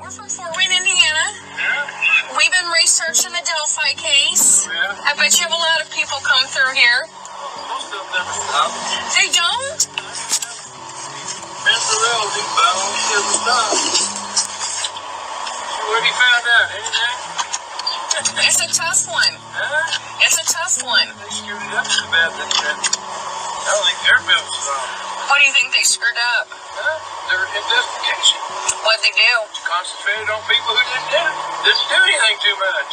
We're from Fort Wayne, Indiana. Yeah. We've been researching the Delphi case. Yeah. I bet you have a lot of people come through here. Most of them never stop. They don't? That's the relative, but I don't never stop. What have you found out? Anything? It's a tough one. Huh? It's a tough one. They screwed it up too bad, didn't they? I don't think their bill was wrong. What do you think they screwed up? Huh? Their investigation. What'd they do? Concentrated on people who didn't do anything too much.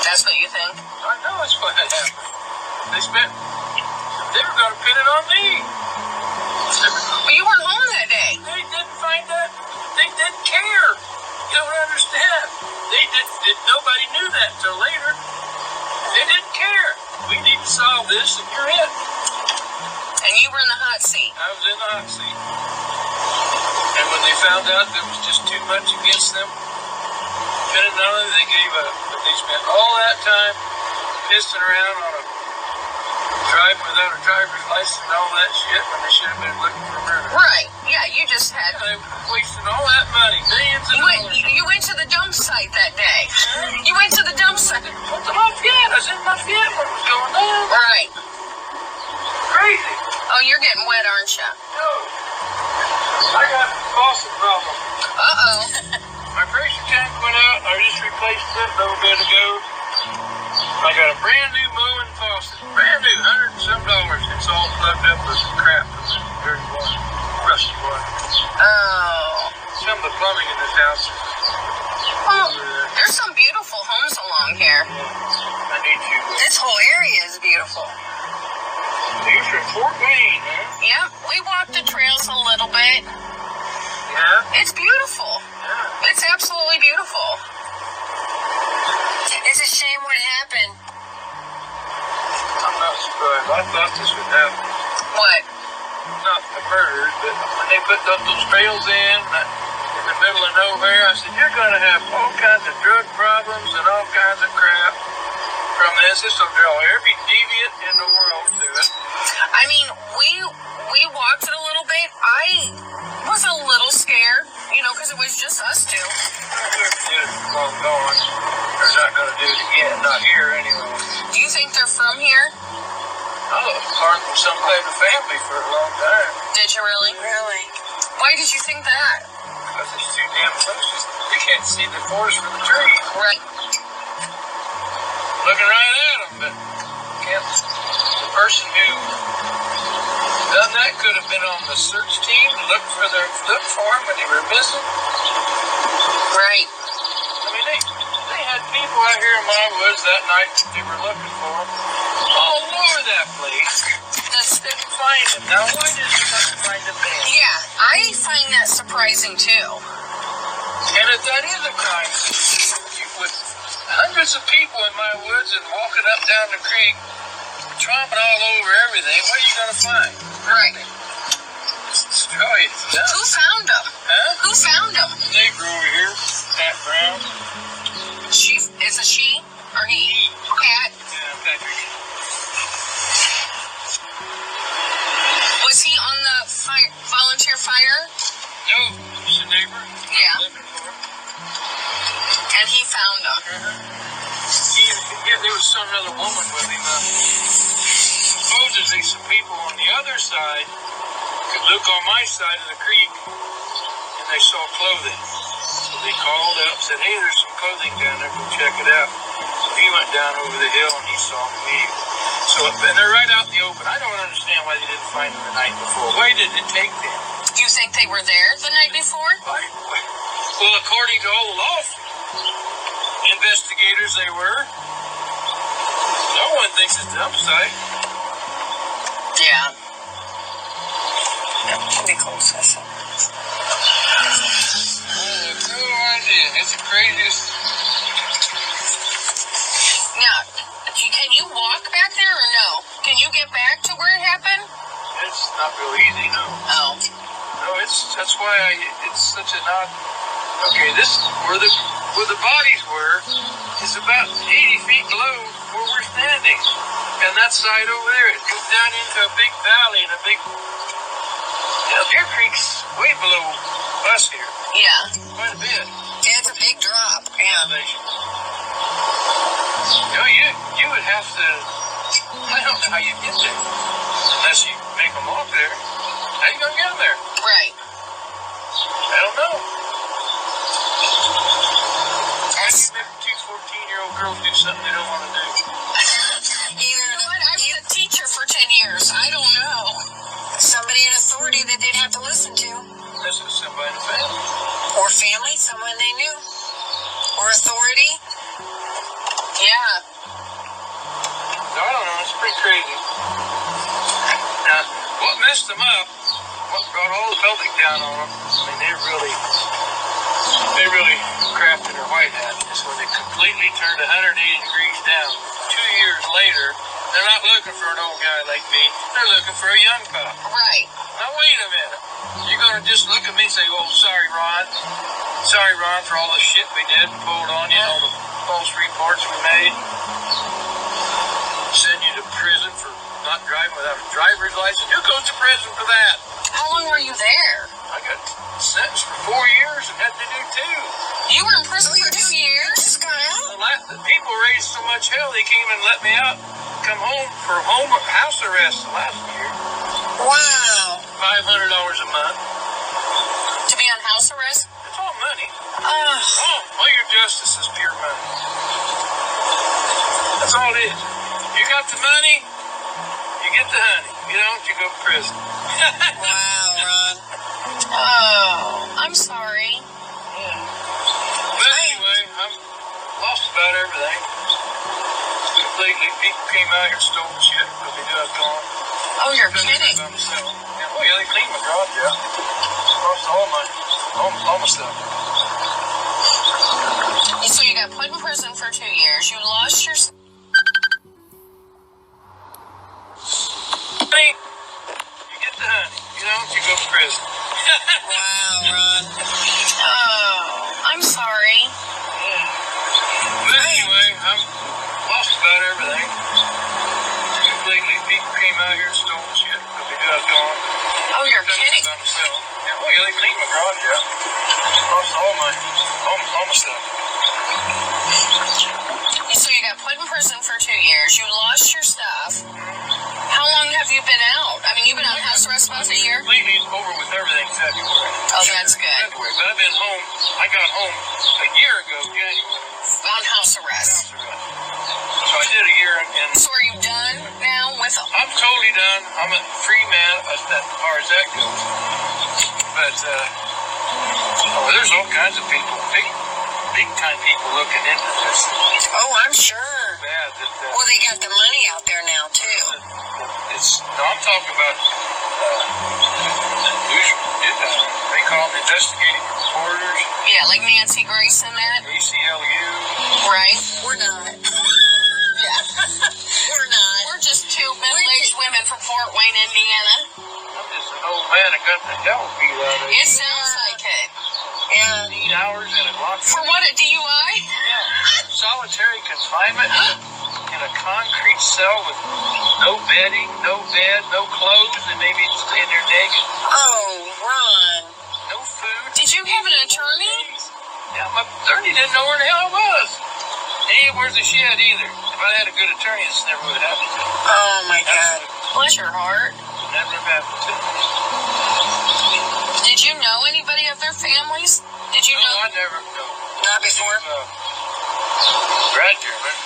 That's what you think? I know it's what happened. They were going to pin it on me. But you weren't home that day. They didn't find that. They didn't care. You don't understand. Nobody knew that till later. They didn't care. We need to solve this, and you're it. And you were in the hot seat. I was in the hot seat. And when they found out there was just too much against them, pinning on it, they gave up. But they spent all that time pissing around on a driving without a driver's license and all that shit when they should have been looking for murder. Right. Yeah, you just had... They wasted all that money, millions of dollars. You went to the dump site that day. You went to the dump site. What's the Lafayette? I was in Lafayette when it was going down. Right. Crazy. Oh, you're getting wet, aren't you? No. I got a faucet problem. Uh-oh. My pressure tank went out. I just replaced it a little bit ago. I got a brand new mowing faucet. Brand new, $100 and some. It's all plugged up with crap from the dirty water, rusty water. Oh. Some of the plumbing in this house is Well, there's some beautiful homes along here. I need you. This whole area is beautiful. You're from Fort Wayne, huh? Yeah, we walked the trails a little bit. Yeah? It's beautiful. Yeah. It's absolutely beautiful. It's a shame what happened. I'm not surprised. I thought this would happen. What? Not the murders, but when they put those trails in the middle of nowhere, I said, you're going to have all kinds of drug problems and all kinds of crap from this. This will draw every deviant in the world to it. I mean, we walked it a little bit. I was a little scared, because it was just us two. Whoever did it is long gone. They're not going to do it again. Not here, anyway. Do you think they're from here? I was part of some kind of family for a long time. Did you really? Really? Why did you think that? Because it's too damn close. You can't see the forest for the trees. Right. Looking right at them, but the person who done that could have been on the search team to look for them when they were missing. Right. I mean, they had people out here in my woods that night that they were looking for them all over that place. Just didn't find them. Now, why did you not find them then? Yeah, I find that surprising too. And at that is a crime. With hundreds of people in my woods and walking up down the creek, tromping all over everything, what are you going to find? Right. Just destroy it. Yeah. Who found them? Huh? Who found them? Neighbor over here, Pat Brown. Is it she or he? Pat? Yeah, Patrick. Was he on the volunteer fire? No, he's a neighbor. Yeah. Living for him. And he found them. There was some other woman with him. Supposedly some people on the other side could look on my side of the creek and they saw clothing. So they called up, said, hey, there's some clothing down there, go check it out. So he went down over the hill and he saw them immediately. And they're right out in the open. I don't understand why they didn't find them the night before. Why did it take them? Do you think they were there the night before? Why? Well, according to all the law investigators, they were. No one thinks it's a dump site. Yeah. That should be close, I said. No idea. It's the craziest. Now, can you walk back there or no? Can you get back to where it happened? It's not real easy, no. Oh. No, that's why it's such an odd. Okay, this where the bodies were is about 80 feet below where we're standing, and that side over there it goes down into a big valley and a big. Deer Creek's way below bus here. Yeah. Quite a bit. Yeah, it's a big drop. Yeah. Elevation. You would have to, I don't know how you get there. Unless you make them walk there. How you going to get them there? Right. I don't know. How do you make two 14-year-old girls do something they don't want to do? You know what? I was a teacher for 10 years. I don't know. Somebody in authority that they'd have to listen to. Listen to somebody in the family. Or family, someone they knew. Or authority. Yeah. I don't know. It's pretty crazy. Now, what messed them up, what brought all the public down on them, I mean, they really crapped in their white hat, is when they completely turned 180 degrees down. 2 years later, they're not looking for an old guy like me. They're looking for a young pup. Right. Now, wait a minute. You're going to just look at me and say, oh, sorry, Ron. Sorry, Ron, for all the shit we did and pulled on you and all the false reports we made. Send you to prison for not driving without a driver's license. Who goes to prison for that? How long were you there? I got sentenced for 4 years and had to do 2. You were in prison for 2 years? Just got out. The people raised so much hell, they came and let me out, come home for house arrest the last year. Wow. $500 a month. To be on house arrest? It's all money. Oh. All your justice is pure money. That's all it is. You got the money, you get the honey. You don't, you go to prison. Wow, Ron. Oh. I'm sorry. Yeah. But anyway, I'm lost about everything. Completely. People came out here and stole the shit because they knew I was gone. Oh, you're kidding. By myself. Yeah, oh yeah, they cleaned my garage out. Lost all my stuff. So you got put in prison for 2 years. You lost your... Honey, you get the honey. You don't, you go to prison. Wow, Ron. Oh. I'm sorry. Yeah. But anyway, I'm lost about everything. Completely. People came out here and stole the shit because they knew I was gone. Oh, you're kidding. By myself. Yeah, oh yeah, they cleaned my garage out. Lost all my stuff. So you got put in prison for 2 years. You lost your stuff. How long have you been out? I mean, you've been on house arrest about a year? Completely over with everything February. Oh, that's good. February. But I've been home. I got home a year ago, January. On house arrest. So I did a year in... So are you done now with... I'm totally done. I'm a free man as far as that goes. But, there's all kinds of people, big time people looking into this. Oh, I'm sure. Bad Well, they got the money out there now, too. I'm talking about they call them investigative reporters. Yeah, like Nancy Grace and that. ACLU. Right. We're not. Yeah. We're not. We're just two middle-aged women from Fort Wayne, Indiana. I'm just an old man that got the hell beat out of me. It sounds like it. Yeah. 8 hours in a locked For what, a DUI? Yeah. Solitary confinement in a concrete cell with no bedding, no bed, no clothes, and maybe in there naked. Oh, Ron. No food. Did you have an attorney? Yeah, my attorney didn't know where the hell I was. He ain't worth a shit either. If I had a good attorney, this never would have happened to me. Oh, my God. Bless your heart. Never have happened to me. Did you know anybody of their families? Did you No, know? I never know. Not before? Brad German,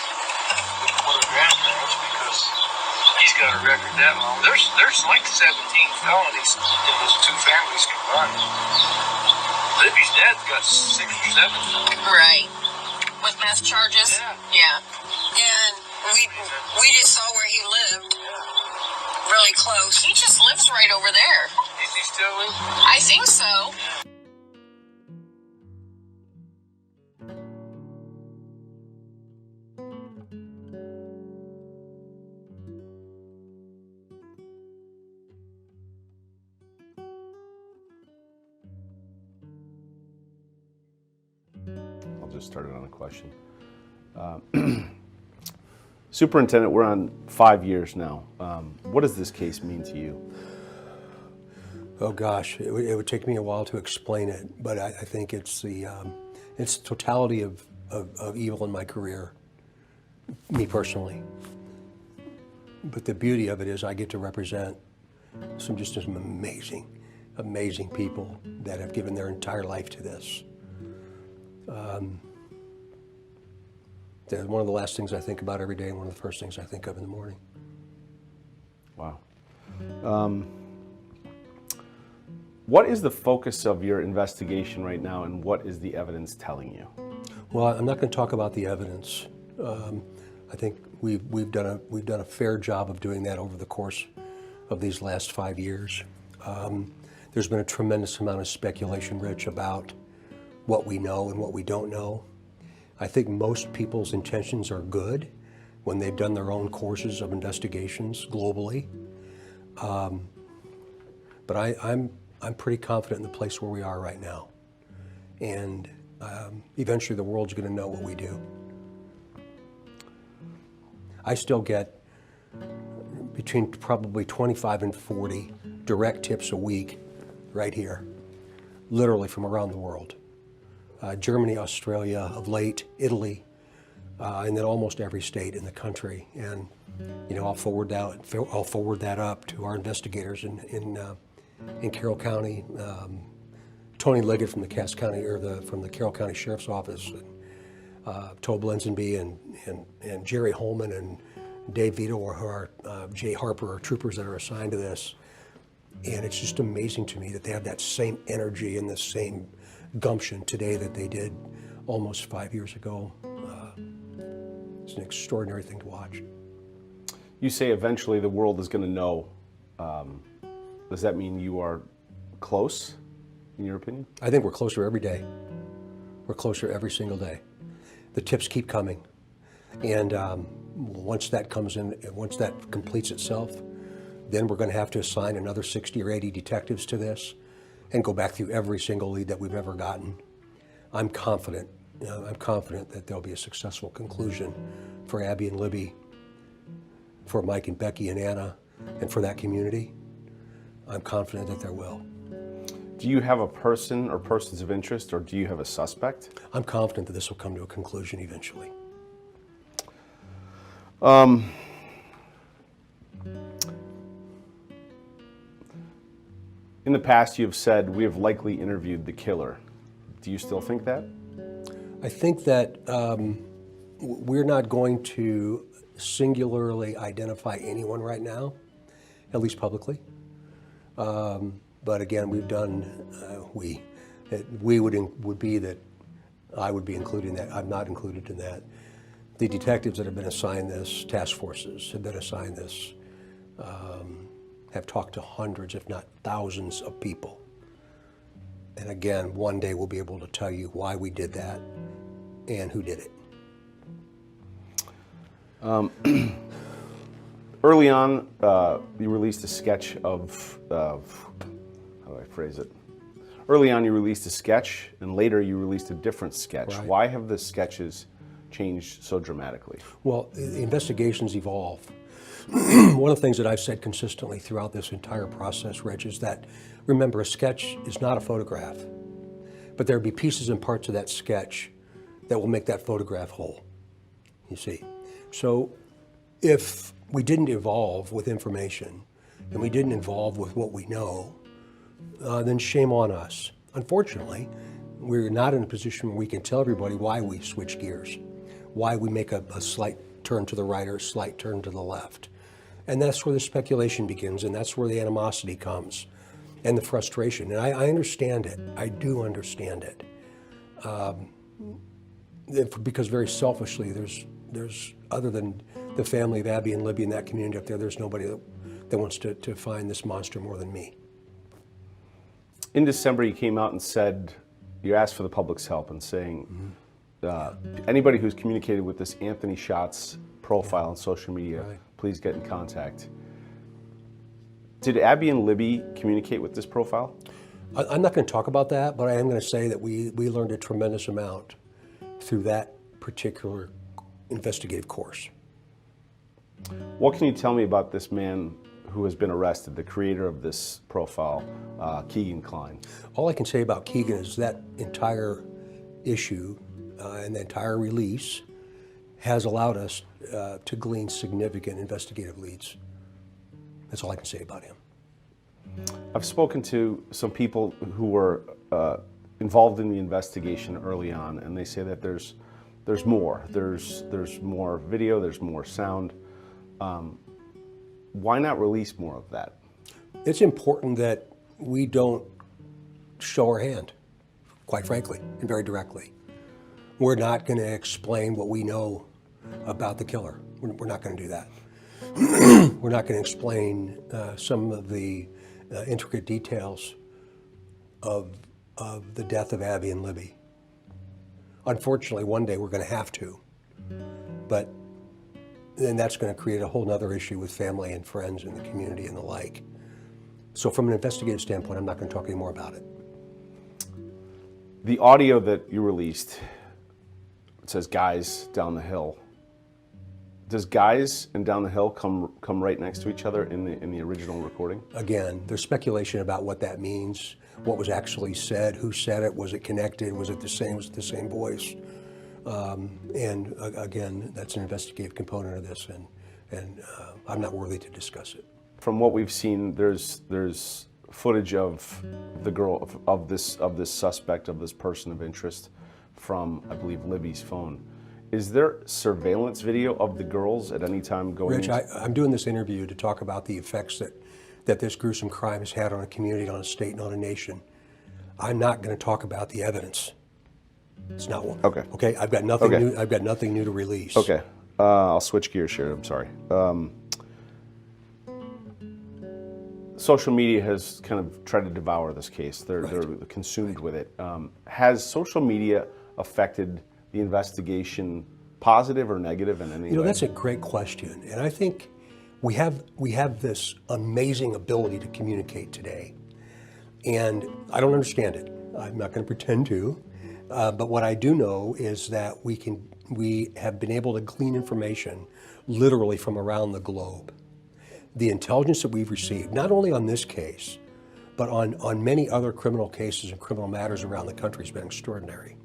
one of the grandparents, because he's got a record that long. There's like 17 felonies in those two families combined. Libby's dad's got 6 or 7. Right. With meth charges? Yeah. And we just saw where he lived. Really close. He just lives right over there. Is he still living? I think so. I'll just start it on a question. Superintendent, we're on 5 years now. What does this case mean to you? Oh gosh, it would take me a while to explain it, but I think it's the totality of evil in my career, me personally. But the beauty of it is I get to represent some amazing people that have given their entire life to this. They're one of the last things I think about every day and one of the first things I think of in the morning. Wow. What is the focus of your investigation right now, and what is the evidence telling you? Well, I'm not going to talk about the evidence. I think we've done a fair job of doing that over the course of these last 5 years. There's been a tremendous amount of speculation, Rich, about what we know and what we don't know. I think most people's intentions are good when they've done their own courses of investigations globally. But I'm pretty confident in the place where we are right now. And eventually the world's going to know what we do. I still get between probably 25 and 40 direct tips a week right here, literally from around the world. Germany, Australia, of late, Italy, and then almost every state in the country. And I'll forward that up to our investigators in Carroll County. Tony Liggett from the Cass County, from the Carroll County Sheriff's Office, and Tobe Lenzenby and Jerry Holman and Dave Vito, or Jay Harper, are troopers that are assigned to this. And it's just amazing to me that they have that same energy and the same gumption today that they did almost 5 years ago. It's an extraordinary thing to watch. You say eventually the world is going to know. Does that mean you are close, in your opinion? I think we're closer every day. We're closer every single day. The tips keep coming. And once that comes in, once that completes itself, then we're going to have to assign another 60 or 80 detectives to this and go back through every single lead that we've ever gotten. I'm confident that there'll be a successful conclusion for Abby and Libby, for Mike and Becky and Anna, and for that community. I'm confident that there will. Do you have a person or persons of interest, or do you have a suspect? I'm confident that this will come to a conclusion eventually. In the past, you have said we have likely interviewed the killer. Do you still think that? I think that we're not going to singularly identify anyone right now, at least publicly. But again, we've done, we would be that I would be included in that. I'm not included in that. The detectives that have been assigned this, task forces have been assigned this, have talked to hundreds, if not thousands of people. And again, one day we'll be able to tell you why we did that and who did it. Early on, you released a sketch of how do I phrase it? Early on, you released a sketch, and later you released a different sketch. Right. Why have the sketches changed so dramatically? Well, the investigations evolve. One of the things that I've said consistently throughout this entire process, Rich, is that, remember, a sketch is not a photograph, but there'll be pieces and parts of that sketch that will make that photograph whole, you see. So if we didn't evolve with information and we didn't evolve with what we know, then shame on us. Unfortunately, we're not in a position where we can tell everybody why we switch gears, why we make a slight turn to the right or a slight turn to the left. And that's where the speculation begins, and that's where the animosity comes, and the frustration. And I understand it. I do understand it. Because very selfishly, there's other than the family of Abby and Libby in that community up there, there's nobody that wants to find this monster more than me. In December, you came out and said, you asked for the public's help and saying, anybody who's communicated with this Anthony Schatz profile on social media, Right. Please get in contact. Did Abby and Libby communicate with this profile? I'm not going to talk about that, but I am going to say that we learned a tremendous amount through that particular investigative course. What can you tell me about this man who has been arrested, the creator of this profile, Keegan Kline. All I can say about Keegan is that entire issue and the entire release has allowed us to glean significant investigative leads. That's all I can say about him. I've spoken to some people who were involved in the investigation early on, and they say that there's more. There's more video, there's more sound. Why not release more of that? It's important that we don't show our hand, quite frankly, and very directly. We're not going to explain what we know about the killer. We're not going to do that. We're not going to explain some of the intricate details of the death of Abby and Libby. Unfortunately, one day we're going to have to, but then that's going to create a whole other issue with family and friends and the community and the like. So from an investigative standpoint, I'm not going to talk any more about it. The audio that you released, it says "guys down the hill." Does "guys" and "down the hill" come right next to each other in the original recording? Again, there's speculation about what that means, what was actually said, who said it, was it connected, was it the same voice? And again, that's an investigative component of this, and I'm not worthy to discuss it. From what we've seen, there's footage of the girl of this suspect, of this person of interest, from I believe Libby's phone. Is there surveillance video of the girls at any time going? Rich, I'm doing this interview to talk about the effects that this gruesome crime has had on a community, on a state, and on a nation. I'm not going to talk about the evidence. It's not one. Okay. Okay. I've got nothing Okay. new. I've got nothing new to release. Okay. I'll switch gears here. I'm sorry. Social media has kind of tried to devour this case. They're consumed with it. Has social media affected the investigation, positive or negative in any way? That's a great question, and I think we have this amazing ability to communicate today, and I don't understand it. I'm not going to pretend to, but what I do know is that we have been able to glean information literally from around the globe. The intelligence that we've received, not only on this case, but on many other criminal cases and criminal matters around the country, has been extraordinary.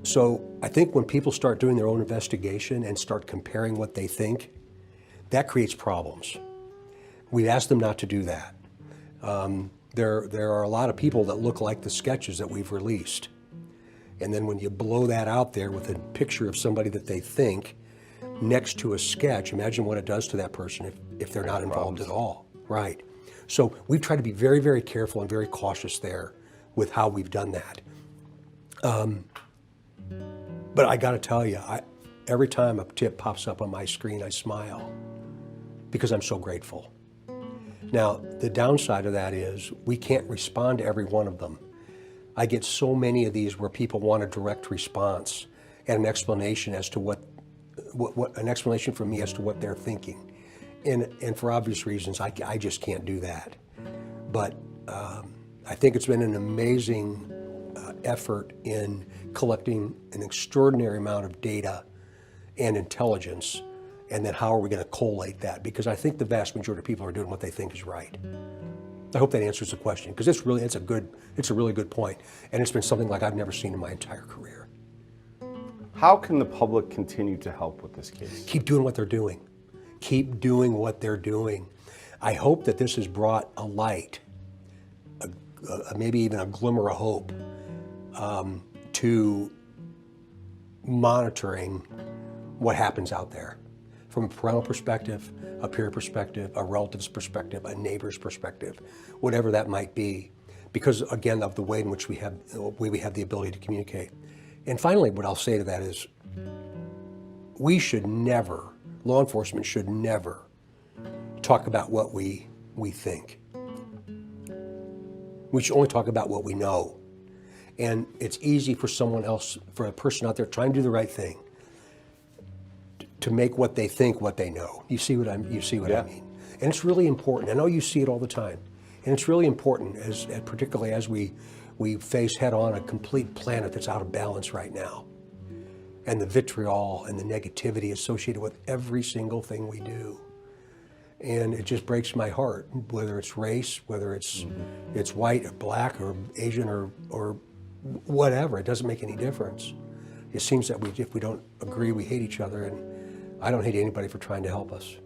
So I think when people start doing their own investigation and start comparing what they think, that creates problems. We've asked them not to do that. There are a lot of people that look like the sketches that we've released. And then when you blow that out there with a picture of somebody that they think next to a sketch, imagine what it does to that person if they're not involved at all. Right. So we've tried to be very, very careful and very cautious there with how we've done that. But I got to tell you, every time a tip pops up on my screen, I smile because I'm so grateful. Now, the downside of that is we can't respond to every one of them. I get so many of these where people want a direct response and an explanation as to what an explanation from me as to what they're thinking. And for obvious reasons, I just can't do that. But I think it's been an amazing effort in collecting an extraordinary amount of data and intelligence, and then how are we going to collate that? Because I think the vast majority of people are doing what they think is right. I hope that answers the question, because it's a really good point, and it's been something like I've never seen in my entire career. How can the public continue to help with this case? Keep doing what they're doing. Keep doing what they're doing. I hope that this has brought a light, maybe even a glimmer of hope, to monitoring what happens out there from a parental perspective, a peer perspective, a relative's perspective, a neighbor's perspective, whatever that might be, because again of the way in which we have the ability to communicate. And finally, what I'll say to that is law enforcement should never talk about what we think. We should only talk about what we know. And it's easy for someone else, for a person out there trying to do the right thing, to make what they think what they know. You see what I mean? And it's really important. I know you see it all the time. And it's really important, particularly as we face head on a complete planet that's out of balance right now. And the vitriol and the negativity associated with every single thing we do. And it just breaks my heart, whether it's race, whether it's white or black or Asian or whatever. It doesn't make any difference. It seems that if we don't agree, we hate each other, and I don't hate anybody for trying to help us.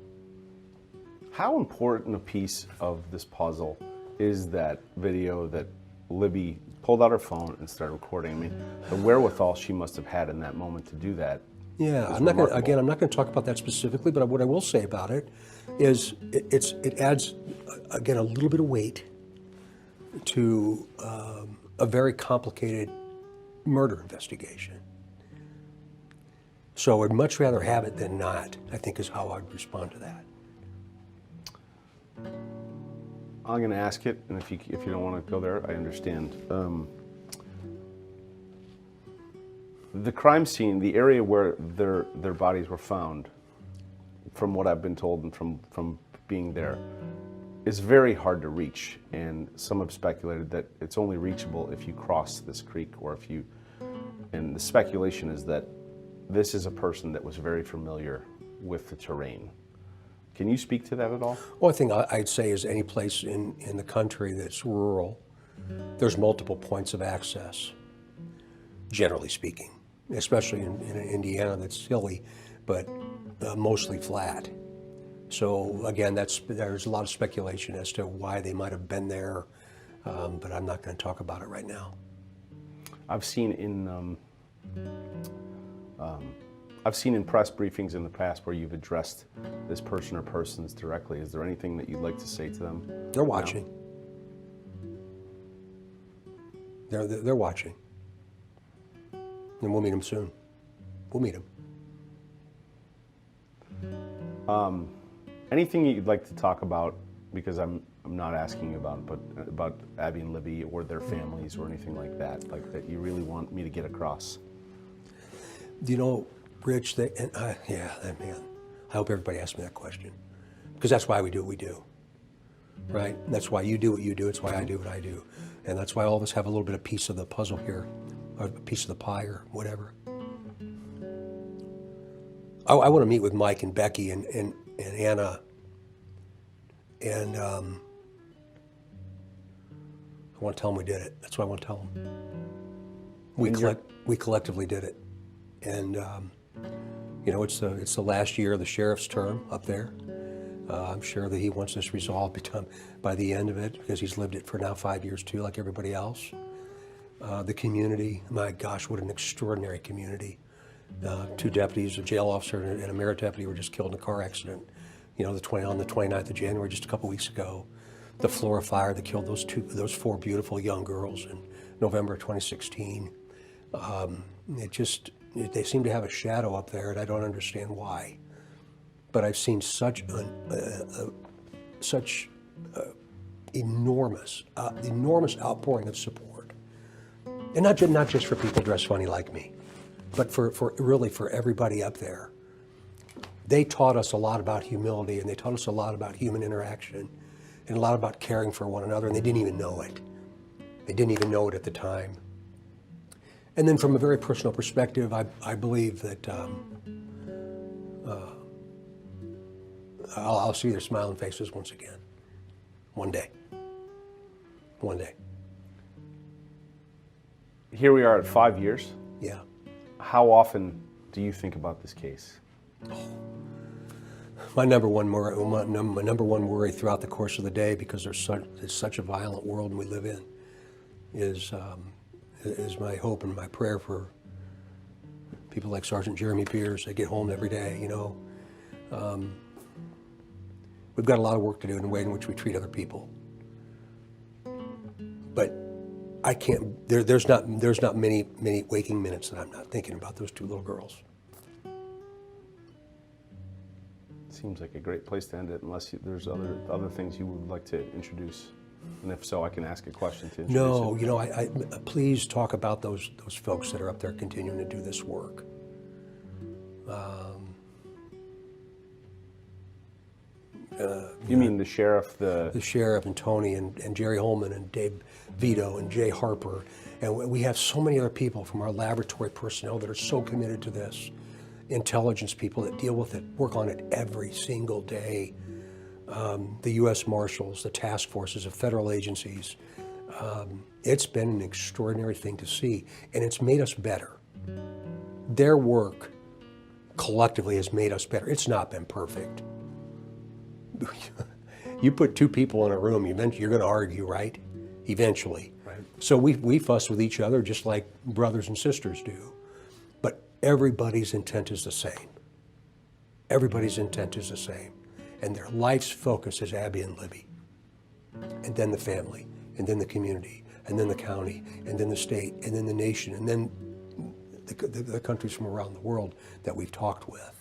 How important a piece of this puzzle is that video that Libby pulled out her phone and started recording? I mean, the wherewithal she must have had in that moment to do that. Yeah, I'm not going to talk about that specifically, but what I will say about it is it adds, again, a little bit of weight to a very complicated murder investigation. So I'd much rather have it than not, I think, is how I'd respond to that. I'm going to ask it, and if you don't want to go there, I understand. The crime scene, the area where their bodies were found, from what I've been told and from being there, is very hard to reach. And some have speculated that it's only reachable if you cross this creek, or if you. And the speculation is that this is a person that was very familiar with the terrain. Can you speak to that at all? One thing I'd say is any place in the country that's rural, there's multiple points of access, generally speaking, especially in Indiana that's hilly, but mostly flat. So again, there's a lot of speculation as to why they might have been there, but I'm not going to talk about it right now. I've seen in press briefings in the past where you've addressed this person or persons directly. Is there anything that you'd like to say to them? They're watching. They're watching. And we'll meet them soon. We'll meet them. Anything you'd like to talk about, because I'm not asking you about it, but about Abby and Libby or their families or anything like that you really want me to get across? You know, Rich, man, I hope everybody asks me that question, because that's why we do what we do, right? And that's why you do what you do. It's why I do what I do. And that's why all of us have a little bit of piece of the puzzle here, or a piece of the pie or whatever. I want to meet with Mike and Becky and Anna, and I want to tell them we did it. That's what I want to tell them. We collectively did it. And you know, it's the last year of the sheriff's term up there. I'm sure that he wants this resolved by the end of it, because he's lived it for now 5 years too, like everybody else. The community, my gosh, what an extraordinary community. 2 deputies, a jail officer and a merit deputy, were just killed in a car accident. You know, on the 29th of January, just a couple weeks ago. The Flora fire that killed those 4 beautiful young girls in November of 2016. They seem to have a shadow up there, and I don't understand why. But I've seen such enormous outpouring of support, and not just for people dressed funny like me, but for everybody up there. They taught us a lot about humility, and they taught us a lot about human interaction, and a lot about caring for one another, and they didn't even know it. They didn't even know it at the time. And then from a very personal perspective, I believe that I'll see their smiling faces once again. One day. One day. Here we are at 5 years. Yeah. How often do you think about this case? My number one worry throughout the course of the day, because there's such a violent world we live in, is my hope and my prayer for people like Sergeant Jeremy Pierce. They get home every day, you know. We've got a lot of work to do in the way in which we treat other people. But I can't, there's not many waking minutes that I'm not thinking about those 2 little girls. Seems like a great place to end it, unless there's other things you would like to introduce. And if so, I can ask a question to introduce No, it. you know, I please talk about those folks that are up there continuing to do this work. You mean the sheriff, the sheriff and Tony and Jerry Holman and Dave Vito and Jay Harper, and we have so many other people from our laboratory personnel that are so committed to this. Intelligence people that deal with it, work on it every single day. the U.S. Marshals, the task forces of federal agencies. It's been an extraordinary thing to see, and it's made us better. Their work collectively has made us better. It's not been perfect. You put two people in a room, eventually you're going to argue, right? Eventually. Right. So we fuss with each other just like brothers and sisters do. But everybody's intent is the same. Everybody's intent is the same. And their life's focus is Abby and Libby. And then the family, and then the community, and then the county, and then the state, and then the nation, and then the countries from around the world that we've talked with.